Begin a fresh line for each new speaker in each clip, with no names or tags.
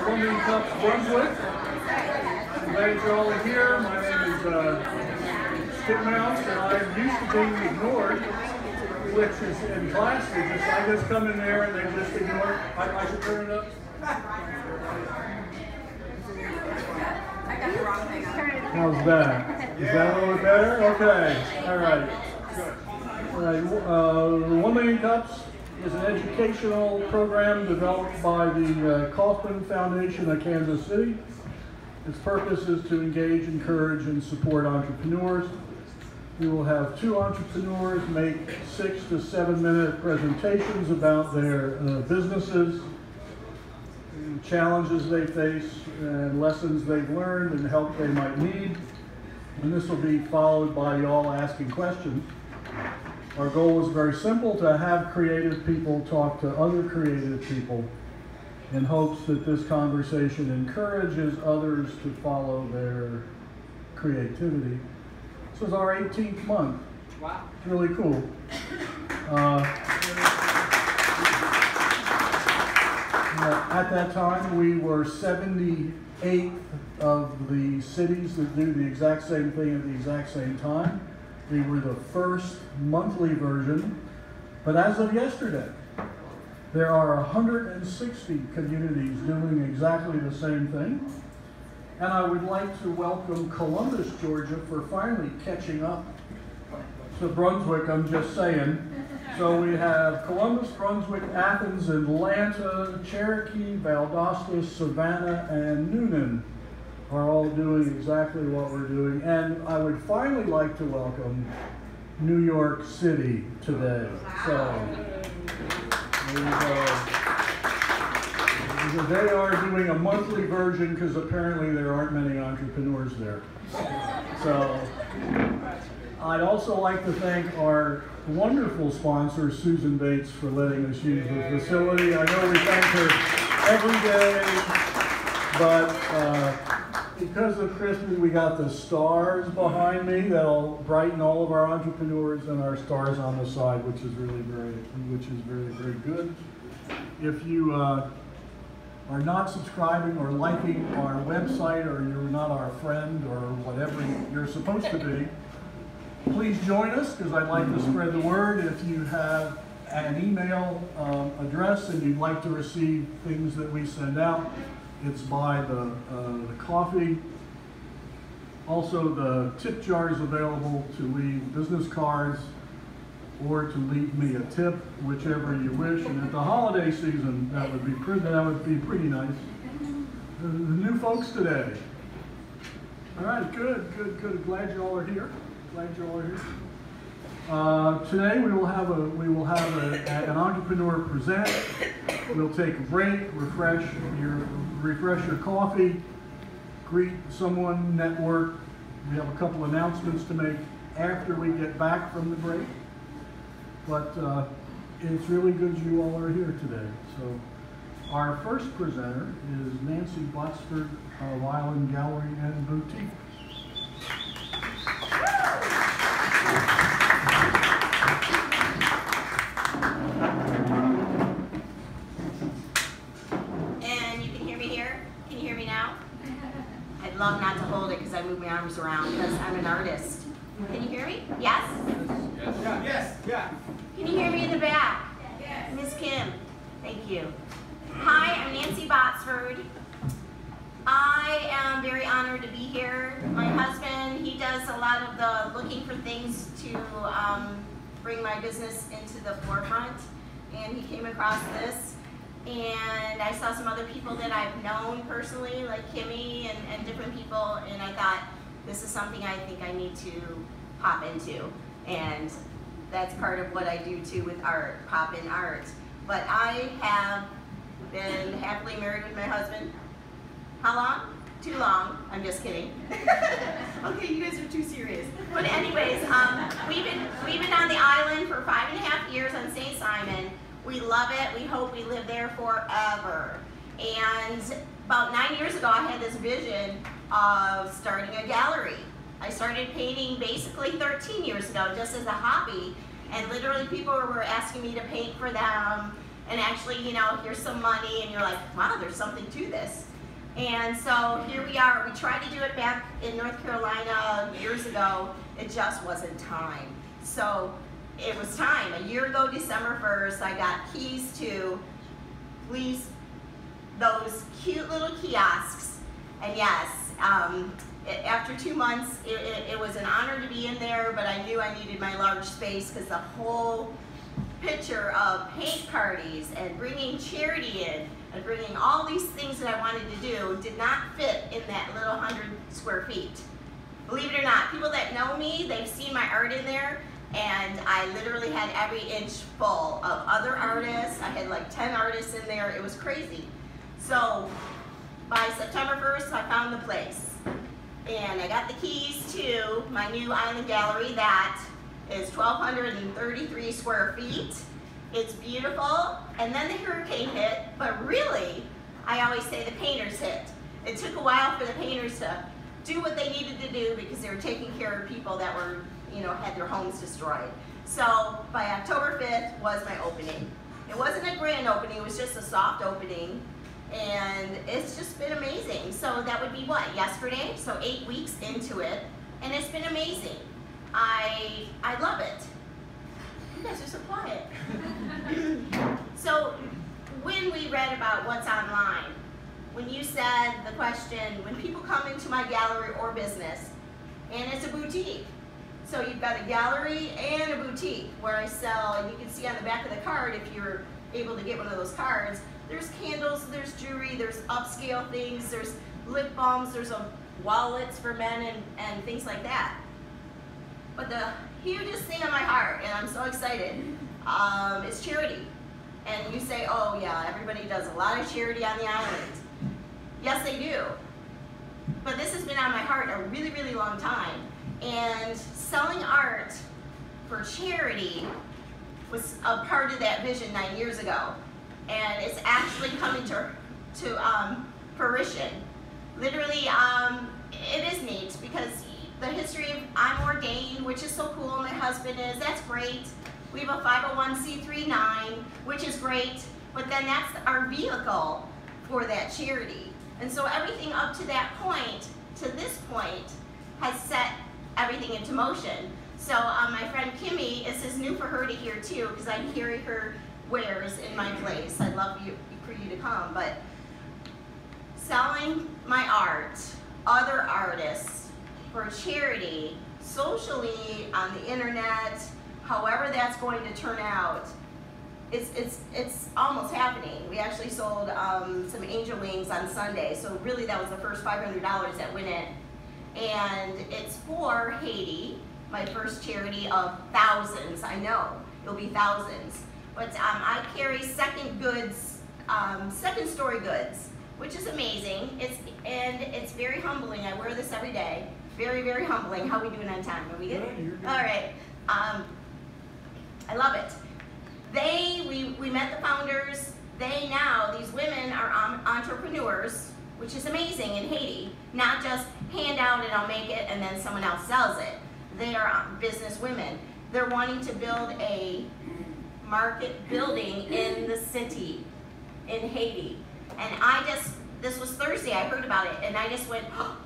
Swimming Cups Brunswick. I'm glad you're all here. My name is Skip Mouse, and I'm used to being ignored, which is in class. I just come in there and they just ignore. I should turn it up.
I got the wrong thing on.
How's that? Is that a little bit better? Okay. All right. All right. 1 Million Cups is an educational program developed by the Kaufman Foundation of Kansas City. Its purpose is to engage, encourage, and support entrepreneurs. We will have 2 entrepreneurs make 6 to 7 minute presentations about their businesses, challenges they face, and lessons they've learned and help they might need. And this will be followed by y'all asking questions. Our goal is very simple: to have creative people talk to other creative people in hopes that this conversation encourages others to follow their creativity. This is our 18th month.
Wow.
It's really cool. At that time, we were 78th of the cities that do the exact same thing at the exact same time. We were the first monthly version, but as of yesterday, there are 160 communities doing exactly the same thing. And I would like to welcome Columbus, Georgia, for finally catching up to Brunswick, I'm just saying. So we have Columbus, Brunswick, Athens, Atlanta, Cherokee, Valdosta, Savannah, and Noonan are all doing exactly what we're doing. And I would finally like to welcome New York City today. So there you go. They are doing a monthly version because apparently there aren't many entrepreneurs there. So I'd also like to thank our wonderful sponsor, Susan Bates, for letting us use the facility. I know we thank her every day, but because of Christmas, we got the stars behind me that'll brighten all of our entrepreneurs, and our stars on the side, which is really very good. If you are not subscribing or liking our website, or you're not our friend, or whatever you're supposed to be, please join us, because I'd like to spread the word. If you have an email address and you'd like to receive things that we send out, it's by the coffee. Also, the tip jar is available to leave business cards or to leave me a tip, whichever you wish. And at the holiday season, that would be pretty nice. The new folks today. All right, good. Glad you all are here. Today we will have an entrepreneur present. We'll take a break, refresh your coffee, greet someone, network. We have a couple announcements to make after we get back from the break. But it's really good you all are here today. So our first presenter is Nancy Botsford of Island Gallery and Boutique.
And you can hear me here? Can you hear me now? I'd love not to hold it because I move my arms around because I'm an artist. Can you hear me? Yes?
Yes. Yeah.
Can you hear me in the back?
Yes.
Miss Kim, thank you. Hi, I'm Nancy Botsford. I am very honored to be here. My husband, he does a lot of the looking for things to bring my business into the forefront, and he came across this, and I saw some other people that I've known personally, like Kimmy and different people, and I thought, this is something I think I need to pop into, and that's part of what I do too with art, pop in art. But I have been happily married with my husband. How long? Too long. I'm just kidding. Okay, you guys are too serious. But anyways, we've been on the island for 5.5 years on St. Simon. We love it. We hope we live there forever. And about 9 years ago, I had this vision of starting a gallery. I started painting basically 13 years ago, just as a hobby. And literally people were asking me to paint for them. and actually, you know, here's some money, and you're like, wow, there's something to this. And so here we are. We tried to do it back in North Carolina years ago. It just wasn't time. So it was time. A year ago, December 1st, I got keys to those cute little kiosks. And yes, after 2 months, it was an honor to be in there, but I knew I needed my large space because the whole picture of paint parties and bringing charity in and bringing all these things that I wanted to do did not fit in that little 100 square feet. Believe it or not, people that know me, they've seen my art in there, and I literally had every inch full of other artists. I had like 10 artists in there. It was crazy. So by September 1st, I found the place. And I got the keys to my new island gallery that is 1,233 square feet. It's beautiful. And then the hurricane hit, but really, I always say the painters hit. It took a while for the painters to do what they needed to do because they were taking care of people that were, you know, had their homes destroyed. So by October 5th was my opening. It wasn't a grand opening, it was just a soft opening. And it's just been amazing. So that would be what, yesterday? So 8 weeks into it, and it's been amazing. I love it. You guys are so quiet. So when we read about what's online, when you said the question, when people come into my gallery or business, and it's a boutique. So you've got a gallery and a boutique where I sell, and you can see on the back of the card, if you're able to get one of those cards, there's candles, there's jewelry, there's upscale things, there's lip balms, there's wallets for men and things like that. But the hugest thing on my heart, and I'm so excited, is charity. And you say, oh yeah, everybody does a lot of charity on the island. Yes, they do. But this has been on my heart a really, really long time. And selling art for charity was a part of that vision 9 years ago. And it's actually coming to fruition. Literally, it is neat because the history of I'm ordained, which is so cool, my husband is, that's great. We have a 501c3-9, which is great, but then that's our vehicle for that charity. And so everything up to that point, to this point, has set everything into motion. So my friend Kimmy, this is new for her to hear too, because I carry her wares in my place. I'd love for you to come, but selling my art, other artists, for charity, socially, on the internet, however that's going to turn out, it's almost happening. We actually sold some angel wings on Sunday, so really that was the first $500 that went in. And it's for Haiti, my first charity of thousands. I know, it'll be thousands. But I carry second story goods, which is amazing. It's very humbling. I wear this every day. Very, very humbling. How are we doing on time? Are we good?
Yeah, you're good.
All right. I love it. We met the founders. These women are entrepreneurs, which is amazing in Haiti. Not just hand out and I'll make it and then someone else sells it. They are business women. They're wanting to build a market building in the city in Haiti. And this was Thursday, I heard about it, and I just went, oh,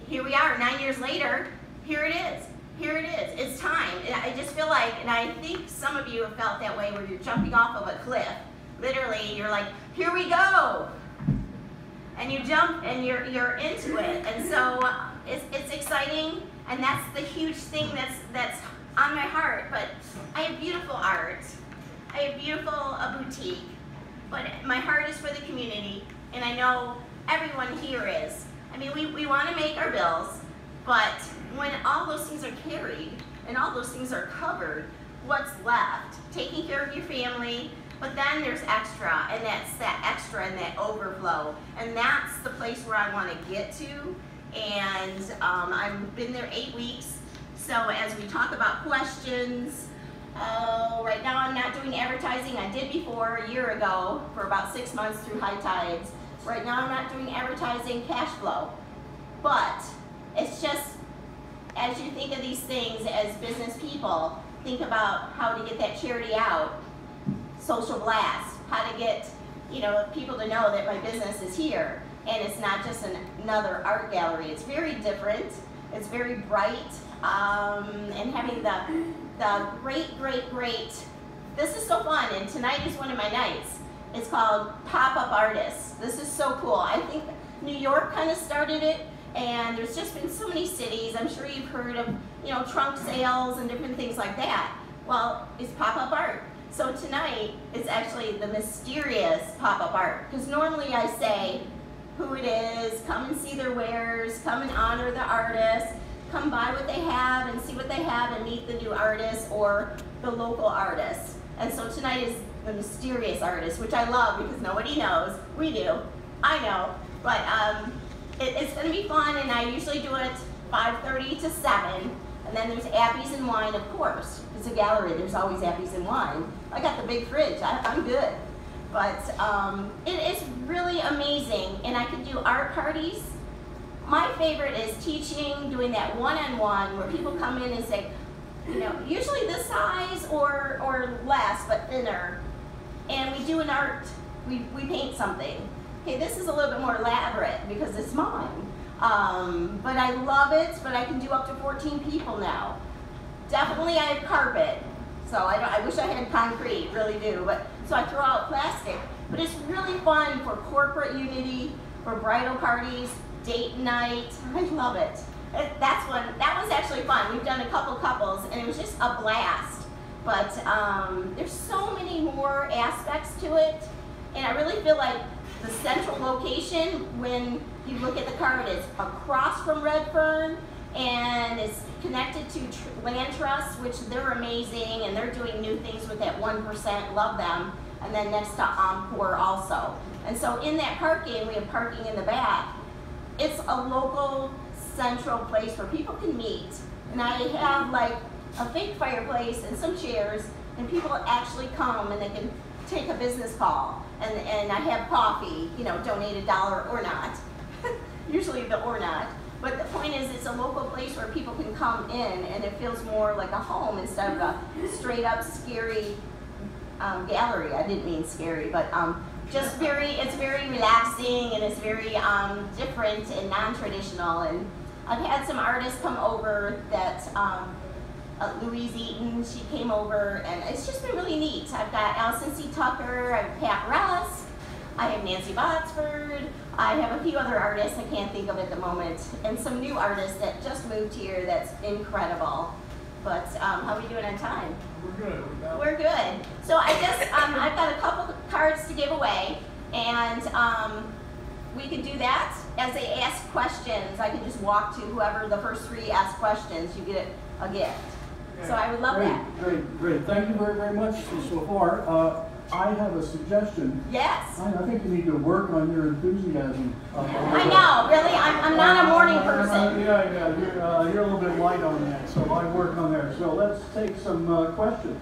here we are, 9 years later, here it is. Here it is, it's time. And I just feel like, and I think some of you have felt that way where you're jumping off of a cliff. Literally, you're like, here we go. And you jump and you're into it. And so it's exciting, and that's the huge thing that's on my heart. But I have beautiful art. I have beautiful boutique. But my heart is for the community, and I know everyone here is. I mean, we want to make our bills, but when all those things are carried and all those things are covered, what's left? Taking care of your family, but then there's extra, and that's that extra and that overflow. And that's the place where I want to get to. And I've been there 8 weeks. So as we talk about questions, right now I'm not doing advertising. I did before a year ago for about 6 months through high tides. Right now I'm not doing advertising, cash flow. But it's just, as you think of these things as business people, think about how to get that charity out. Social blast. how to get, you know, people to know that my business is here. And it's not just another art gallery. It's very different. It's very bright. And having the great, this is so fun, and tonight is one of my nights. It's called Pop-Up Artists. This is so cool. I think New York kind of started it, and there's just been so many cities. I'm sure you've heard of, you know, trunk sales and different things like that. Well, it's pop-up art. So tonight, it's actually the mysterious pop-up art. Because normally I say who it is, come and see their wares, come and honor the artist, come buy what they have and see what they have and meet the new artist or the local artist. And so tonight is the mysterious artist, which I love because nobody knows. We do. I know. But it's going to be fun, and I usually do it 5:30 to 7. And then there's appies and wine, of course. It's a gallery. There's always appies and wine. I got the big fridge. I'm good. But it is really amazing, and I can do art parties. My favorite is teaching, doing that one-on-one where people come in and say, you know, usually this size or less, but thinner. And we do an art, we paint something. Okay, this is a little bit more elaborate because it's mine. But I love it, but I can do up to 14 people now. Definitely I have carpet. So I wish I had concrete, really do. But so I throw out plastic. But it's really fun for corporate unity, for bridal parties, date night. I love it. That was actually fun. We've done a couple couples, and it was just a blast. But there's so many more aspects to it, and I really feel like the central location, when you look at the card, is across from Redfern, and it's connected to Land Trust, which they're amazing, and they're doing new things with that 1%, love them, and then next to Encore also. And so in that parking, we have parking in the back. It's a local central place where people can meet, and I have like a fake fireplace and some chairs, and people actually come and they can take a business call, and I have coffee, you know, donate $1 or not, usually the or not. But the point is, it's a local place where people can come in, and it feels more like a home instead of a straight up scary gallery. I didn't mean scary, but just it's very relaxing, and it's very different and non-traditional. And I've had some artists come over that, Louise Eaton, she came over, and it's just been really neat. I've got Allison C. Tucker, I have Pat Rusk, I have Nancy Botsford, I have a few other artists I can't think of at the moment, and some new artists that just moved here that's incredible. But how are we doing on time?
We're good.
We're good. So I just, I've got a couple cards to give away, and we can do that. As they ask questions, I can just walk to whoever the first 3 ask questions, you get a gift. So I would love that.
Great. Thank you very, very much so far. I have a suggestion.
Yes.
I think you need to work on your enthusiasm.
I know, really. I'm not a morning person.
Yeah. You're a little bit light on that, so I work on there. So let's take some questions.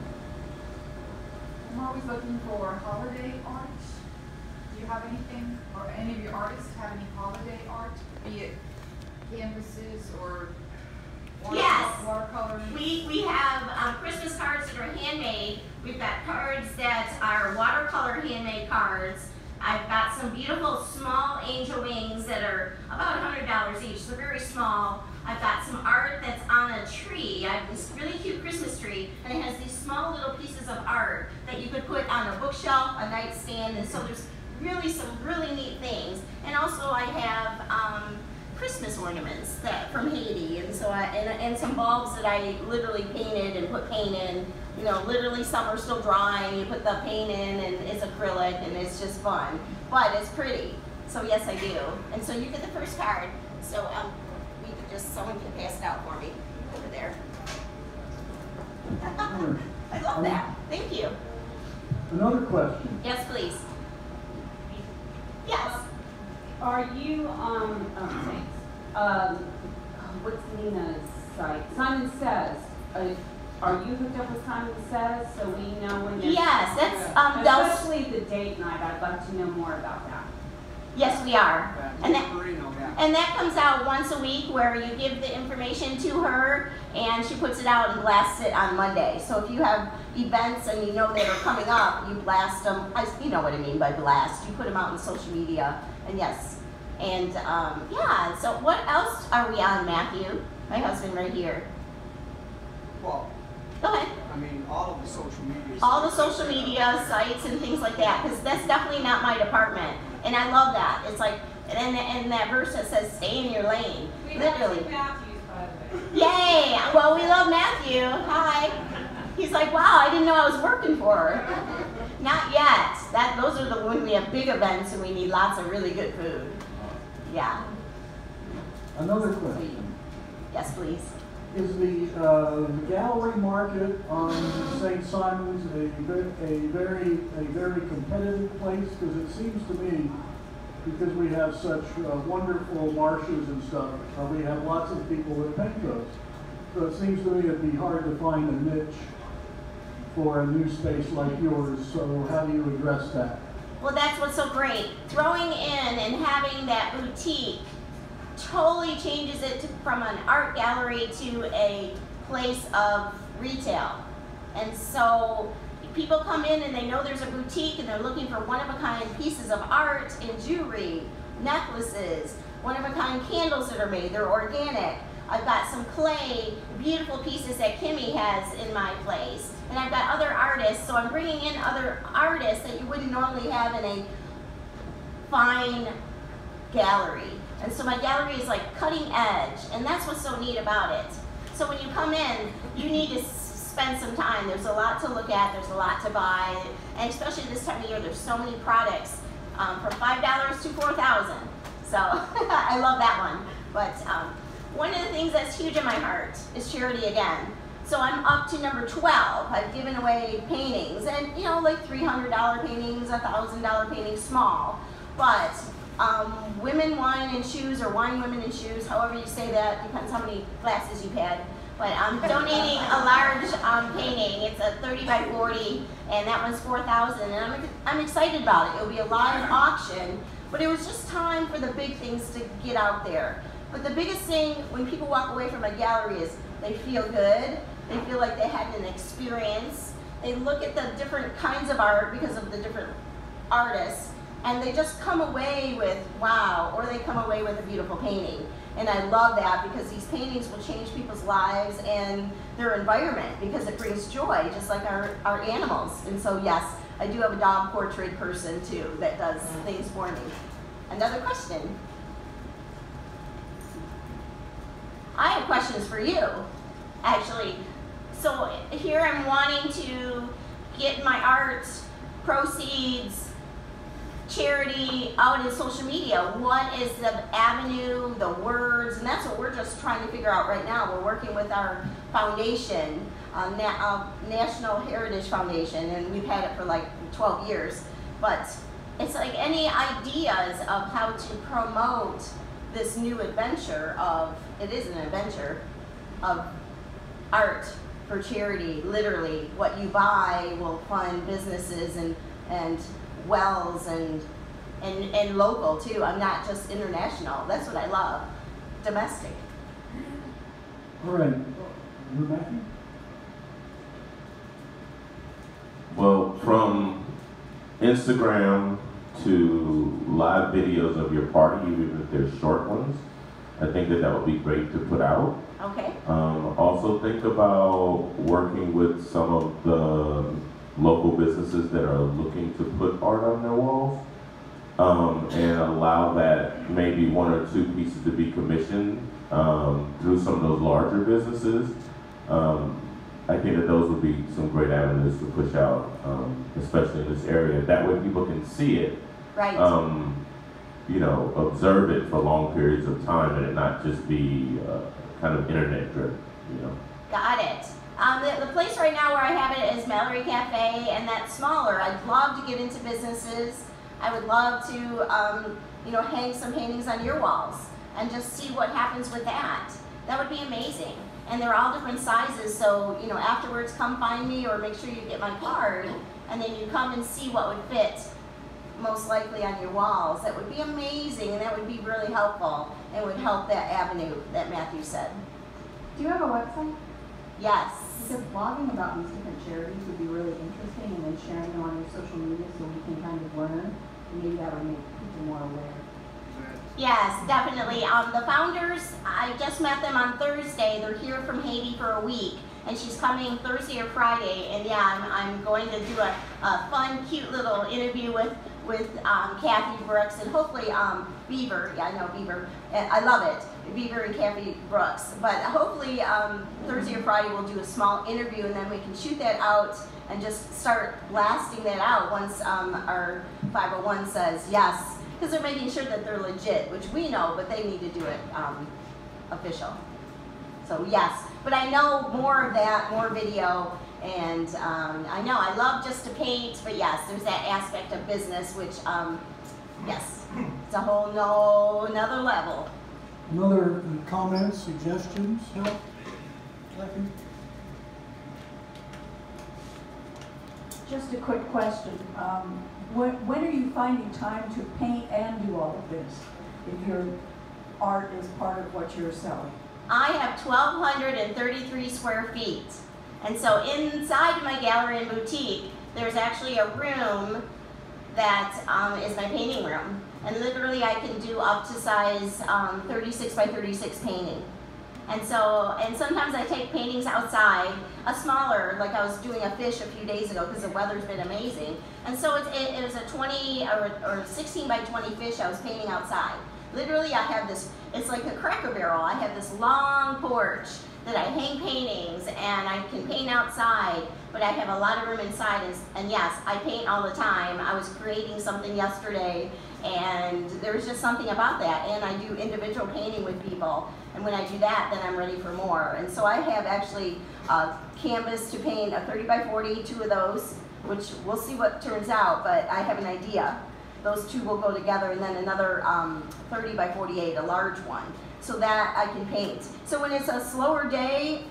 I'm always looking for holiday art. Do you have anything, or any of your artists have any holiday art, be it canvases or watercolors?
We have Christmas cards that are handmade. We've got cards that are watercolor handmade cards. I've got some beautiful small angel wings that are about $100 each, so very small. I've got some art that's on a tree. I have this really cute Christmas tree, and it has these small little pieces of art that you could put on a bookshelf, a nightstand, and so there's really some really neat things. And also I have Christmas ornaments from Haiti, and so and some bulbs that I literally painted and put paint in. You know, literally some are still drying. You put the paint in, and it's acrylic, and it's just fun. But it's pretty. So yes, I do. And so you get the first card. So we could just, someone can pass it out for me over there. I love that. Thank you.
Another question.
Yes, please. Yes.
Are you what's Nina's site? Simon Says. Are you hooked up with Simon Says, so we know when there's...
Yes, that's...
especially the date night. I'd like to know more about that.
Yes, we are. And that,
Marino, yeah.
and that comes out once a week where you give the information to her and she puts it out and blasts it on Monday. So if you have events and you know that are coming up, you blast them. You know what I mean by blast. You put them out on social media. And yes. And yeah, so what else are we on, Matthew? My husband right here.
Well,
Go ahead.
I mean, all of the social media.
All the social media sites and things like that, because that's definitely not my department. And I love that. It's like, and that verse that says, stay in your lane. Literally.
Matthews, by the way.
Yay! Well, we love Matthew. Hi. He's like, wow, I didn't know I was working for her. Not yet. Those are when we have big events and we need lots of really good food. Yeah.
Another question.
Yes, please.
Is the gallery market on St. Simon's a very competitive place? Because it seems to me, because we have such wonderful marshes and stuff, we have lots of people that paint those. So it seems to me it'd be hard to find a niche for a new space like yours. So how do you address that?
Well, that's what's so great. Throwing in and having that boutique totally changes it from an art gallery to a place of retail. And so people come in and they know there's a boutique and they're looking for one-of-a-kind pieces of art and jewelry, necklaces, one-of-a-kind candles that are made. They're organic. I've got some clay, beautiful pieces that Kimmy has in my place. And I've got other artists, so I'm bringing in other artists that you wouldn't normally have in a fine gallery. And so my gallery is like cutting edge, and that's what's so neat about it. So when you come in, you need to spend some time. There's a lot to look at, there's a lot to buy, and especially this time of year, there's so many products from $5 to $4,000. So I love that one. But one of the things that's huge in my heart is charity again. So I'm up to number 12. I've given away paintings, and you know, like $300 paintings, $1,000 paintings, small. But women, wine, and shoes, or wine, women, and shoes, however you say that, depends how many glasses you've had. But I'm donating a large painting. It's a 30 by 40, and that one's $4,000. And I'm excited about it. It'll be a live auction, but it was just time for the big things to get out there. But the biggest thing when people walk away from a gallery is they feel good. They feel like they had an experience. They look at the different kinds of art because of the different artists, and they just come away with wow, or they come away with a beautiful painting. And I love that because these paintings will change people's lives and their environment because it brings joy, just like our animals. And so yes, I do have a dog portrait person too that does things for me. Another question? I have questions for you, actually. So here I'm wanting to get my art proceeds, charity out in social media. What is the avenue, the words, and that's what we're just trying to figure out right now. We're working with our foundation, National Heritage Foundation, and we've had it for like 12 years. But it's like any ideas of how to promote this new adventure of, it is an adventure, of art for charity. Literally, what you buy will fund businesses and wells and local too. I'm not just international. That's what I love. Domestic.
All right. You're Matthew?
Well, from Instagram to live videos of your party, even if they're short ones, I think that would be great to put out.
Okay.
Also think about working with some of the local businesses that are looking to put art on their walls, and allow that maybe one or two pieces to be commissioned through some of those larger businesses. I think that those would be some great avenues to push out, especially in this area. That way people can see it,
Right.
You know, observe it for long periods of time and it not just be kind of internet driven, you know.
Got it. The place right now where I have it is Mallory Cafe, and that's smaller. I'd love to get into businesses. I would love to, you know, hang some paintings on your walls and just see what happens with that. That would be amazing. And they're all different sizes, so, you know, afterwards come find me or make sure you get my card, and then you come and see what would fit most likely on your walls. That would be amazing, and that would be really helpful, and would help that avenue that Matthew said.
Do you have a website?
Yes.
Because blogging about these different charities would be really interesting, and then sharing them on your social media so we can kind of learn. And maybe that would make people more aware.
Yes, definitely. The founders, I just met them on Thursday. They're here from Haiti for a week, and she's coming Thursday or Friday. And yeah, I'm going to do a fun, cute little interview with Kathy Brooks and hopefully Beaver. Yeah, I know Beaver. I love it, Beaver and Kathy Brooks. But hopefully Thursday or Friday we'll do a small interview, and then we can shoot that out and just start blasting that out once our 501 says yes. Because they're making sure that they're legit, which we know, but they need to do it official. So yes, but I know more of that, more video, and I know I love just to paint, but yes, there's that aspect of business, which yes, it's a whole another level.
Another comments, suggestions, help? Kathy?
Just a quick question. When are you finding time to paint and do all of this, if your art is part of what you're selling?
I have 1,233 square feet. And so inside my gallery and boutique, there's actually a room that is my painting room. And literally I can do up to size 36 by 36 painting. And sometimes I take paintings outside, a smaller, like I was doing a fish a few days ago because the weather's been amazing. And so it was a 20 or 16 by 20 fish I was painting outside. Literally I have this, it's like a Cracker Barrel. I have this long porch that I hang paintings, and I can paint outside, but I have a lot of room inside, and yes, I paint all the time. I was creating something yesterday, and there's just something about that, and I do individual painting with people, and when I do that, then I'm ready for more. And so I have actually canvas to paint, a 30 by 40, 2 of those, which we'll see what turns out, but I have an idea. Those 2 will go together, and then another 30 by 48, a large one, so that I can paint. So when it's a slower day,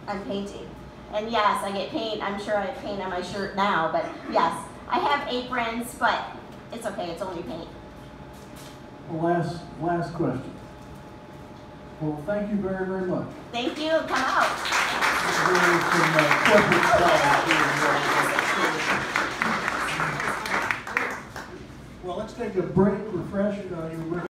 I'm painting. And yes, I get paint. I'm sure I have paint on my shirt now, but yes, I have aprons, but it's okay, it's only paint.
Last question. Well, thank you very, very much.
Thank you, come out.
Well, let's take a break.